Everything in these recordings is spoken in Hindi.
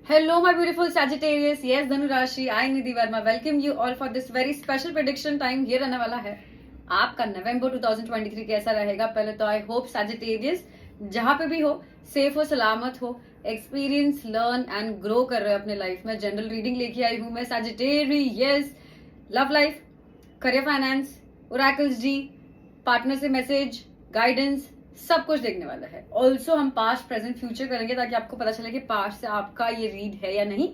Hello, my beautiful Sagittarius. Yes, Dhanu Rashi. I Nidhi Verma welcome you all for this very special prediction time. ये रहने वाला है आपका नवंबर 2023 कैसा रहेगा. पहले तो आई होप Sagittarius जहाँ पे भी हो सेफ हो, सलामत हो, एक्सपीरियंस लर्न एंड ग्रो कर रहे हो अपने लाइफ में. जनरल रीडिंग लेके आई हूँ मैं Sagittarius. Love life, career, finance, oracles ji, partner से मैसेज, गाइडेंस, सब कुछ देखने वाला है. ऑल्सो हम पास्ट प्रेजेंट फ्यूचर करेंगे ताकि आपको पता चले कि पास्ट से आपका ये रीड है या नहीं.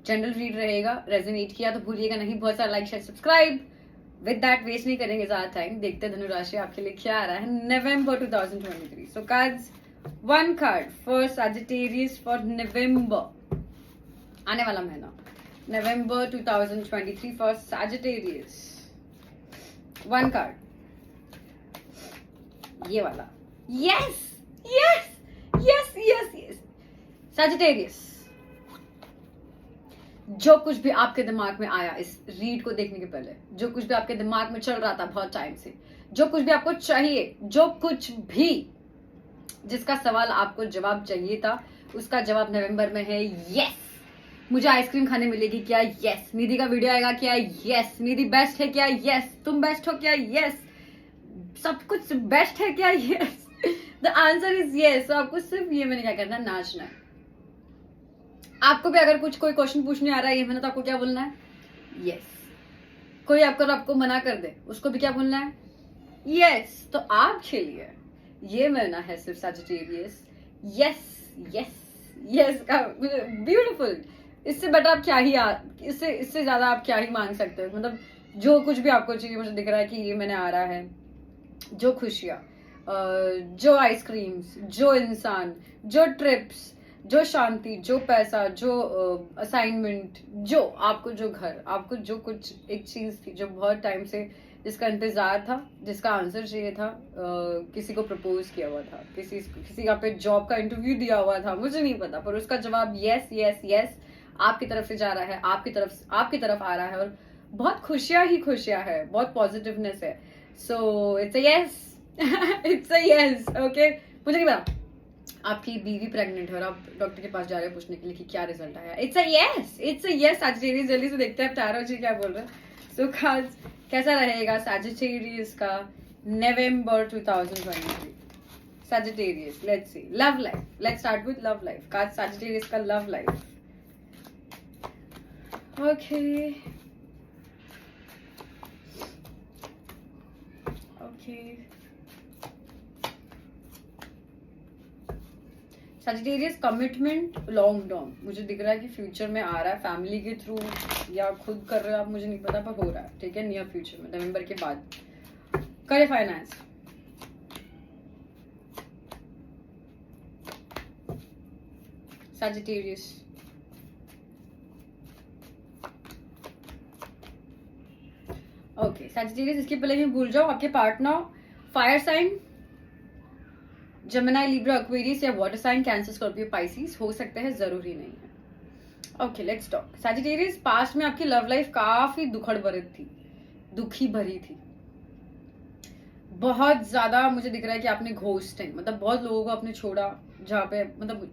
जनरल रीड रहेगा. रेजोनेट किया तो भूलिएगा नहीं, बहुत सारा like share subscribe. With that waste नहीं करेंगे ज्यादा टाइम. देखते हैं धनु राशि आपके लिए क्या आ रहा है नवंबर 2023. So cards, one card for Sagittarius for November, आने वाला महीना नवंबर 2023 फॉर सैजिटेरियस. वन कार्ड ये वाला. Yes yes yes yes yes Sagittarius, जो कुछ भी आपके दिमाग में आया इस रीड को देखने के पहले, जो कुछ भी आपके दिमाग में चल रहा था बहुत टाइम से, जो कुछ भी आपको चाहिए, जो कुछ भी जिसका सवाल आपको जवाब चाहिए था, उसका जवाब नवंबर में है यस. मुझे आइसक्रीम खाने मिलेगी क्या? यस. निधि का वीडियो आएगा क्या? यस. निधि बेस्ट है क्या? यस. तुम बेस्ट हो क्या? यस. सब कुछ बेस्ट है क्या? Yes. The answer is yes. आपको सिर्फ ये मैंने क्या करना है, नाचना है. आपको भी अगर कुछ कोई क्वेश्चन पूछने आ रहा है ये मैंने, तो आपको क्या बोलना है? यस. कोई आपको मना कर दे, उसको भी क्या बोलना है? यस. तो आपके लिए ये महीना है सिर्फ सैजिटेरियस यस यस यस का. ब्यूटीफुल. इससे बेटर आप क्या ही इससे ज्यादा आप क्या ही मांग सकते हो. मतलब जो कुछ भी आपको चाहिए, मुझे दिख रहा है कि ये मैंने आ रहा है. जो खुशियाँ, जो आइसक्रीम्स, जो इंसान, जो ट्रिप्स, जो शांति, जो पैसा, जो असाइनमेंट, जो आपको, जो घर, आपको जो कुछ एक चीज थी जो बहुत टाइम से जिसका इंतजार था, जिसका आंसर चाहिए था. किसी को प्रपोज किया हुआ था, किसी का पे जॉब का इंटरव्यू दिया हुआ था, मुझे नहीं पता, पर उसका जवाब यस यस यस आपकी तरफ से जा रहा है, आपकी तरफ आ रहा है. और बहुत खुशियां ही खुशियां है, बहुत पॉजिटिवनेस है. So it's a yes. It's a yes. Okay. मुझे नहीं पता आपकी बीवी प्रेग्नेंट है और आप डॉक्टर के पास जा रहे हो पूछने के लिए कि क्या रिजल्ट आया. It's a yes. It's a yes. Sagittarius जल्दी से देखते हैं टैरो जी क्या बोल रहे हैं. सो खास कैसा रहेगा सैजिटेरियस का नवंबर 2023. Sagittarius, let's see. Love life, let's start with love life. Cause Sagittarius का love life. Okay Sagittarius commitment long term मुझे दिख रहा है कि फ्यूचर में आ रहा है, फैमिली के थ्रू या खुद कर रहे हो आप, मुझे नहीं पता, पर हो रहा है. ठीक है, नियर फ्यूचर में, नवंबर के बाद. Career, finance, Sagittarius. Okay Sagittarius, इसके पहले मैं भूल जाओ, आपके partner fire sign, Gemini, Libra, Aquarius या water sign, Cancer, Scorpio, Pisces हो सकते हैं, जरूरी नहीं है. Okay let's talk. Sagittarius, past में आपकी लव लाइफ काफी दुखी भरी थी. बहुत ज्यादा मुझे दिख रहा है कि आपने घोस्टिंग, मतलब बहुत लोगों को आपने छोड़ा, जहाँ पे मतलब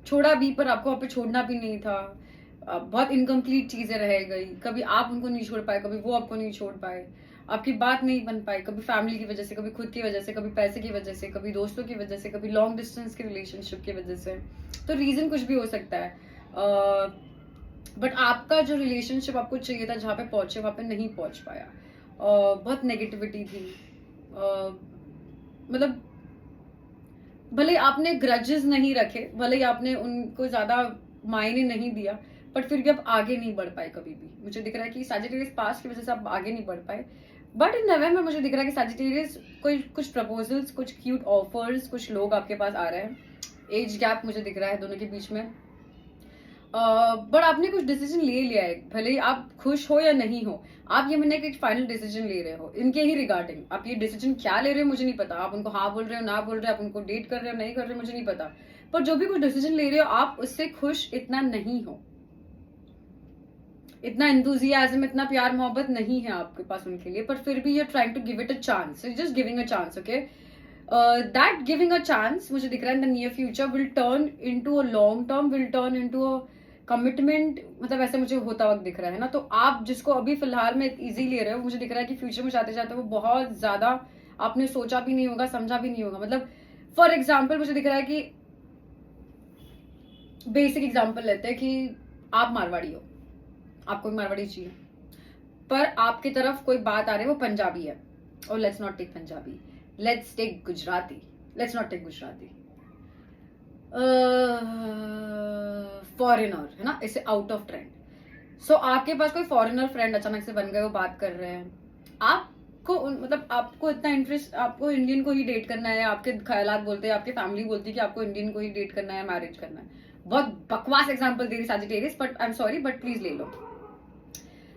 छोड़ा भी, पर आपको वहाँ पे छोड़ना भी नहीं था. बहुत इनकम्प्लीट चीजें रह गई. कभी आप उनको नहीं छोड़ पाए, कभी वो आपको नहीं छोड़ पाए, आपकी बात नहीं बन पाई, कभी फैमिली की वजह से, कभी खुद की वजह से, कभी पैसे की वजह से, कभी दोस्तों की वजह से, कभी लॉन्ग डिस्टेंस के रिलेशनशिप की वजह से. तो रीजन कुछ भी हो सकता है, बट आपका जो रिलेशनशिप आपको चाहिए था जहाँ पे पहुंचे वहां पे नहीं पहुंच पाया. बहुत नेगेटिविटी थी. मतलब भले आपने ग्रजेस नहीं रखे, भले आपने उनको ज्यादा मायने नहीं दिया, बट फिर भी आप आगे नहीं बढ़ पाए कभी भी. मुझे दिख रहा है कि सैजिटेरियस पास्ट की वजह से आप आगे नहीं बढ़ पाए. बट इन नवंबर मुझे दिख रहा है कि सैजिटेरियस कुछ प्रपोजल्स, कुछ क्यूट ऑफर्स, कुछ लोग आपके पास आ रहे हैं. एज गैप मुझे दिख रहा है दोनों के बीच में. बट आपने कुछ डिसीजन ले लिया है, भले ही आप खुश हो या नहीं हो, आप ये मैंने एक फाइनल डिसीजन ले रहे हो इनके ही रिगार्डिंग. आप ये डिसीजन क्या ले रहे हो मुझे नहीं पता. आप उनको हाँ बोल रहे हो, ना बोल रहे हो, आप उनको डेट कर रहे हो, नहीं कर रहे हो, मुझे नहीं पता. पर जो भी कुछ डिसीजन ले रहे हो आप उससे खुश इतना नहीं हो, इतना एंथुजियाज्म, इतना प्यार मोहब्बत नहीं है आपके पास उनके लिए. पर फिर भी you are trying to give it a chance. Just giving a chance. Okay, that giving a chance मुझे दिख रहा है in the near future will turn into a long term, will turn into a commitment, मतलब ऐसे मुझे होता वक्त दिख रहा है ना। तो आप जिसको अभी फिलहाल में इजी ले रहे हो, मुझे दिख रहा है कि फ्यूचर में जाते जाते वो बहुत ज्यादा आपने सोचा भी नहीं होगा, समझा भी नहीं होगा। मतलब फॉर एग्जाम्पल मुझे दिख रहा है कि बेसिक एग्जाम्पल लेते हैं कि आप मारवाड़ी हो, आपको भी मारवाड़ी चाहिए, पर आपकी तरफ कोई बात आ रही है वो पंजाबी है, और let's not take Punjabi, let's take Gujarati, let's not take Gujarati, foreigner है ना, इसे आउट ऑफ ट्रेंड। सो आपके पास कोई फॉरेनर फ्रेंड अचानक से बन गए, वो बात कर रहे हैं, आपको मतलब आपको इतना इंटरेस्ट, आपको इंडियन को ही डेट करना है, आपके ख्यालात बोलते हैं, आपकी फैमिली बोलती है कि आपको इंडियन को ही डेट करना है, मैरिज करना है। बहुत बकवास एग्जांपल दे रही Sagittarius, but I am sorry, but please ले लो।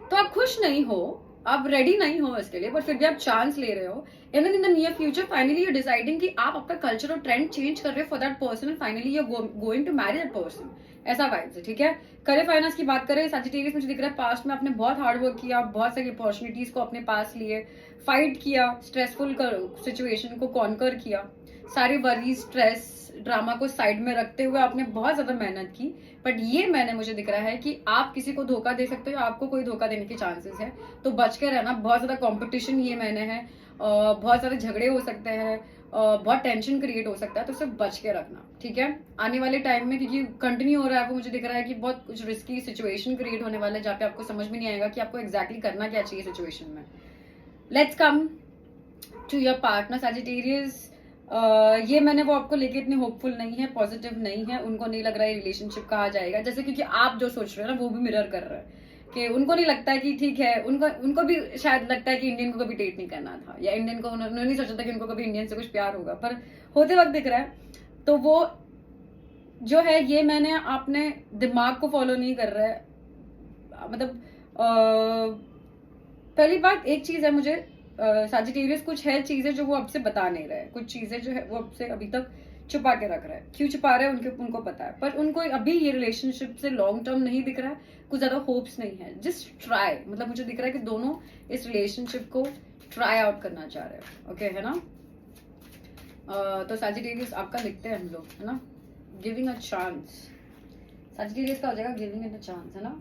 तो आप खुश नहीं हो, आप रेडी नहीं हो इसके लिए, बट फिर भी आप चांस ले रहे हो, and then in the near future finally you deciding कि आप आपका कल्चर और ट्रेंड चेंज कर रहे हो for that person, and finally you going to marry that person. ऐसा वाइब्स है, ठीक है। करियर फाइनेंस की बात करें सजिटेरियस, मुझे दिख रहा है पास्ट में आपने बहुत हार्ड वर्क किया, बहुत सारी अपॉर्चुनिटीज को अपने पास लिए, फाइट किया, स्ट्रेसफुल सिचुएशन को कॉन्कर किया, सारे वरीज, स्ट्रेस, ड्रामा को साइड में रखते हुए आपने बहुत ज्यादा मेहनत की। बट ये मैंने मुझे दिख रहा है कि आप किसी को धोखा दे सकते हो, आपको कोई धोखा देने के चांसेस है, तो बच के रहना। बहुत ज्यादा कंपटीशन ये मैंने है, बहुत सारे झगड़े हो सकते हैं, बहुत टेंशन क्रिएट हो सकता है, तो सिर्फ बच के रखना, ठीक है। आने वाले टाइम में क्योंकि कंटिन्यू हो रहा है, वो मुझे दिख रहा है कि बहुत कुछ रिस्की सिचुएशन क्रिएट होने वाला है, जहाँ पे आपको समझ में नहीं आएगा कि आपको एग्जैक्टली करना क्या चाहिए सिचुएशन में। Let's come to your partner Sagittarius. ये मैंने वो आपको लेके इतनी होपफुल नहीं है, पॉजिटिव नहीं है, उनको नहीं लग रहा है रिलेशनशिप कहा जाएगा, जैसे क्योंकि आप जो सोच रहे हो ना वो भी मिरर कर रहा है कि उनको नहीं लगता है कि ठीक है, उनको भी शायद लगता है कि इंडियन को कभी डेट नहीं करना था, या इंडियन को उन्होंने नहीं सोचा था कि उनको कभी इंडियन से कुछ प्यार होगा, पर होते वक्त दिख रहा है। तो वो जो है ये मैंने आपने दिमाग को फॉलो नहीं कर रहा है, मतलब पहली बात एक चीज है, मुझे सजिटेरियस कुछ है चीजें जो वो आपसे बता नहीं रहे, कुछ चीजें जो है वो आपसे अभी तक छुपा के रख रहा है। क्यों छुपा रहे हैं उनको पता है, पर उनको अभी ये रिलेशनशिप से लॉन्ग टर्म नहीं दिख रहा है, कुछ ज्यादा होप्स नहीं है, जस्ट ट्राई, मतलब मुझे दिख रहा है कि दोनों इस रिलेशनशिप को ट्राई आउट करना चाह रहे हैं, ओके है ना। तो सजिटेरियस आपका लिखते हैं हम लोग, है ना, गिविंग अ चांस, सजिटेरियस का हो जाएगा गिविंग इट अ चांस, है ना।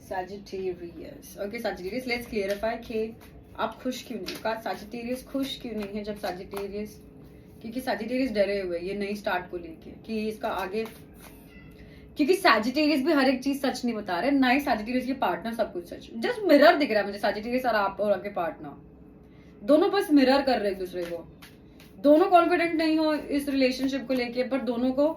Sagittarius. Okay, Sagittarius, let's clarify कि आप खुश क्यों नहीं, का Sagittarius खुश क्यों नहीं है जब Sagittarius, क्योंकि Sagittarius डरे हुए ये नई स्टार्ट को लेके कि इसका आगे, क्योंकि Sagittarius भी हर एक चीज सच नहीं बता रहे, ना ही Sagittarius के पार्टनर सब कुछ सच, जस्ट मिरर दिख रहा है मुझे Sagittarius और आप और आपके पार्टनर दोनों बस मिरर कर रहे एक दूसरे को, दोनों कॉन्फिडेंट नहीं हो इस रिलेशनशिप को लेके, पर दोनों को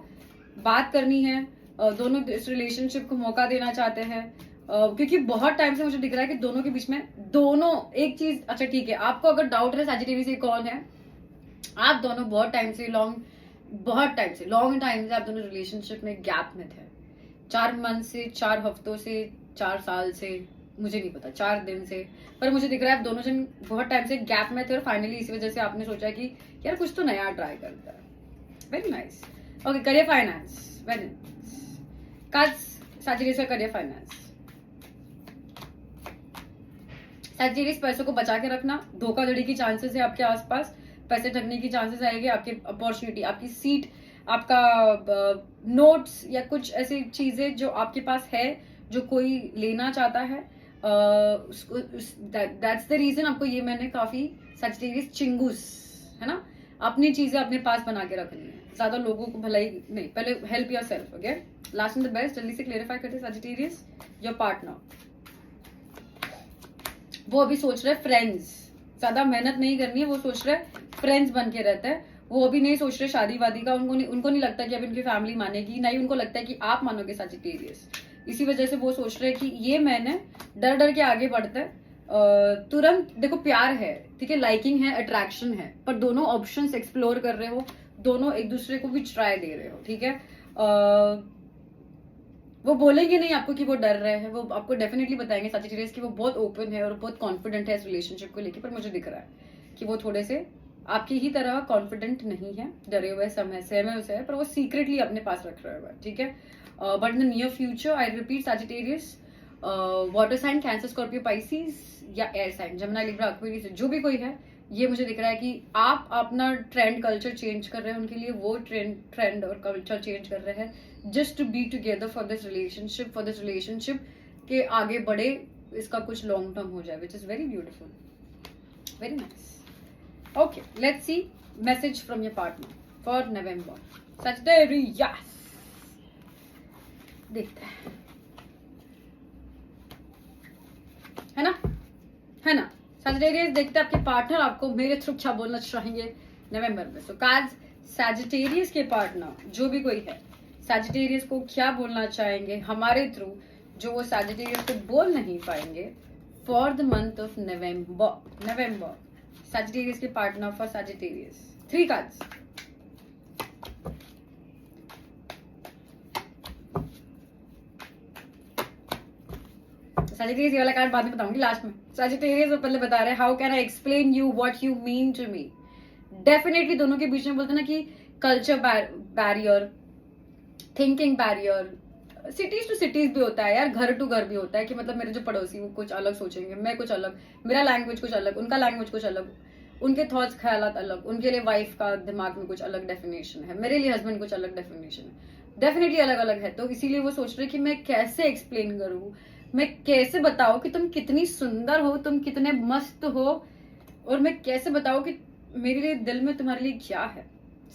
बात करनी है, दोनों इस रिलेशनशिप को मौका देना चाहते हैं, क्योंकि बहुत टाइम से मुझे दिख रहा है कि दोनों के बीच में, दोनों एक चीज, अच्छा ठीक है, आपको अगर डाउट है सजिटेरियस ये कौन है, आप दोनों बहुत टाइम से लॉन्ग टाइम से आप दोनों रिलेशनशिप में गैप में थे, 4 मंथ से, 4 हफ्तों से, 4 साल से, मुझे नहीं पता, 4 दिन से, पर मुझे दिख रहा है आप दोनों जन बहुत टाइम से गैप में थे, और फाइनली इसी वजह से आपने सोचा कि यार कुछ तो नया ट्राई करता है। Very nice. Okay, career finance, very nice. Sagittarius का करियर फाइनेंस, सजिटेरियस पैसों को बचा के रखना, धोखाधड़ी की चांसेस है आपके आसपास, पैसे ठगने की चांसेस आएगी, आपकी अपॉर्चुनिटी, आपकी सीट, आपका नोट्स या कुछ ऐसी चीजें जो आपके पास है जो कोई लेना चाहता है, दैट्स द रीजन आपको ये मैंने काफी सजिटेरियस चिंगूस, है ना, अपनी चीजें अपने पास बना के रखनी है, ज्यादा लोगों को भलाई नहीं, पहले help your self, okay. Last and the best, जल्दी से क्लेरिफाई करते सजिटेरियस, योर पार्टनर, वो अभी सोच रहे फ्रेंड्स, ज्यादा मेहनत नहीं करनी है, वो सोच रहे फ्रेंड्स बन के रहते हैं, वो अभी नहीं सोच रहे शादी वादी का, उनको नहीं लगता कि अब इनकी फैमिली मानेगी, नहीं उनको लगता है कि आप मानोगे सजिटेरियस, इसी वजह से वो सोच रहे कि ये मैंने डर डर के आगे बढ़ते हैं, तुरंत देखो प्यार है, ठीक है, लाइकिंग है, अट्रैक्शन है, पर दोनों ऑप्शंस एक्सप्लोर कर रहे हो, दोनों एक दूसरे को भी ट्राई दे रहे हो, ठीक है। वो बोलेंगे नहीं आपको कि वो डर रहे हैं, वो आपको डेफिनेटली बताएंगे सजिटेरियस कि वो बहुत ओपन है और बहुत कॉन्फिडेंट है इस रिलेशनशिप को लेके, पर मुझे दिख रहा है कि वो थोड़े से आपकी ही तरह कॉन्फिडेंट नहीं है, डरे हुए समय से है, पर वो सीक्रेटली अपने पास रख रहे हुए, ठीक है। But in the near future I repeat Sagittarius, water sign, Cancer, Scorpio, Pisces या air sign, Gemini, Libra, Aquarius, जो भी कोई है, ये मुझे दिख रहा है कि आप अपना ट्रेंड कल्चर चेंज कर रहे हैं उनके लिए, वो ट्रेंड और कल्चर चेंज कर रहे हैं just to be together for this relationship के आगे बढ़े, इसका कुछ लॉन्ग टर्म हो जाए, which is very beautiful, very nice. Okay, let's see message from your partner for November. Sagittarius, देखते हैं, है ना. सजिटेरियस, देखते हैं आपके पार्टनर आपको मेरे थ्रू क्या बोलना चाहेंगे नवंबर में. सो कार्ड्स, सजिटेरियस के पार्टनर जो भी कोई है, सजिटेरियस को क्या बोलना चाहेंगे हमारे थ्रू, जो वो सजिटेरियस को बोल नहीं पाएंगे for the month of November. Sagittarius के partner for Sagittarius. 3 cards. Sagittarius, ये वाला कार्ड बाद में बताऊंगी लास्ट में. सजिटेरियस वो पहले बता रहे हैं, how can I explain you what you mean to me. Definitely दोनों के बीच में बोलते ना कि culture barrier, thinking barrier, cities to cities भी होता है यार, घर टू घर भी होता है कि मतलब मेरे जो पड़ोसी वो कुछ अलग सोचेंगे, मैं कुछ अलग, मेरा लैंग्वेज कुछ अलग, उनका लैंग्वेज कुछ अलग, उनके थॉट्स ख्यालात अलग, उनके लिए वाइफ का दिमाग में कुछ अलग डेफिनेशन है, मेरे लिए हस्बैंड कुछ अलग डेफिनेशन है, डेफिनेटली अलग अलग है. तो इसीलिए वो सोच रहे कि मैं कैसे एक्सप्लेन करूं, मैं कैसे बताऊं कि तुम कितनी सुंदर हो, तुम कितने मस्त हो, और मैं कैसे बताऊं कि मेरे लिए दिल में तुम्हारे लिए क्या है.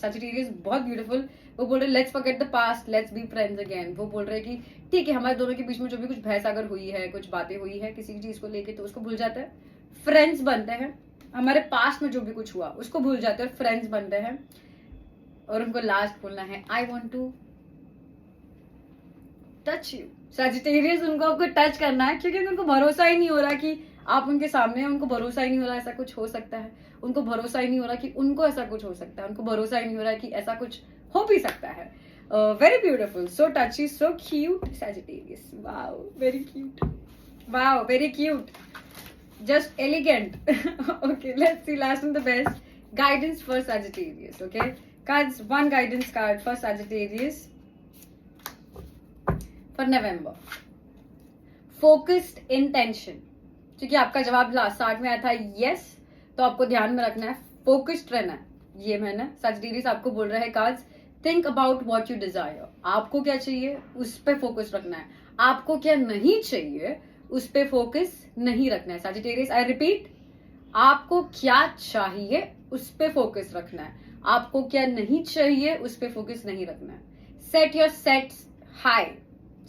सजिटेरियस बहुत ब्यूटीफुल. वो बोल रहे let's forget the past, let's be friends again. वो बोल रहे कि ठीक है, हमारे दोनों के बीच में जो भी कुछ बहस अगर हुई है, कुछ बातें हुई है किसी चीज को लेके, तो उसको भूल जाते हैं, फ्रेंड्स बनते हैं. हमारे पास्ट में जो भी कुछ हुआ उसको भूल जाते हैं, फ्रेंड्स बनते हैं. और उनको लास्ट बोलना है, I want to touch you. Sagittarius, उनको आपको टच करना है क्योंकि उनको भरोसा ही नहीं हो रहा कि आप उनके सामने हैं, उनको भरोसा ही नहीं हो रहा ऐसा कुछ हो सकता है, उनको भरोसा ही नहीं हो रहा कि उनको ऐसा कुछ हो सकता है, उनको भरोसा ही नहीं हो रहा कि ऐसा कुछ हो भी सकता है. Very beautiful, so touchy, so cute Sagittarius. Wow, very cute, wow, very cute, just elegant. Okay, let's see last and the best guidance for Sagittarius. Okay, cards, one guidance card for Sagittarius for November. Focused intention. क्योंकि आपका जवाब स्टार्ट में आया था yes, तो आपको ध्यान में रखना है, फोकस्ड रहना है. ये मैंने Sagittarius आपको बोल रहा है cards, think about what you desire. आपको क्या चाहिए उस पर फोकस रखना है, आपको क्या नहीं चाहिए उस पे फोकस नहीं रखना है. सजिटेरियस, आई रिपीट, आपको क्या चाहिए उस पे फोकस रखना है, आपको क्या नहीं चाहिए उस पे फोकस नहीं रखना है. Set your sets high,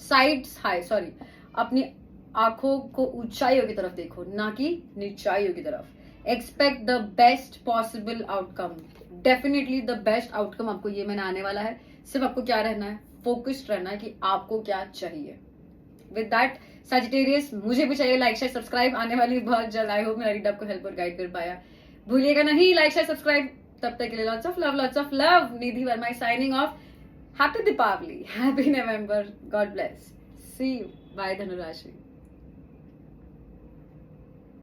sides high, sorry, अपनी आंखों को ऊंचाइयों की तरफ देखो, ना कि नीचाइयों की तरफ. Expect the best possible outcome. Definitely the best outcome आपको ये मैंने आने वाला है. सिर्फ आपको क्या रहना है, फोकस्ड रहना है कि आपको क्या चाहिए. विद दैट सजिटेरियस, मुझे भी चाहिए लाइक शेयर सब्सक्राइब, आने वाली बहुत जल्द. आई होप मेरा रीड आपको हेल्प और गाइड कर पाया. भूलिएगा नहीं लाइक शेयर सब्सक्राइब. तब तक के लिए lots of love. Nidhi Verma signing off. Happy Deepawali, happy November, God bless, see you, bye धनुराशि.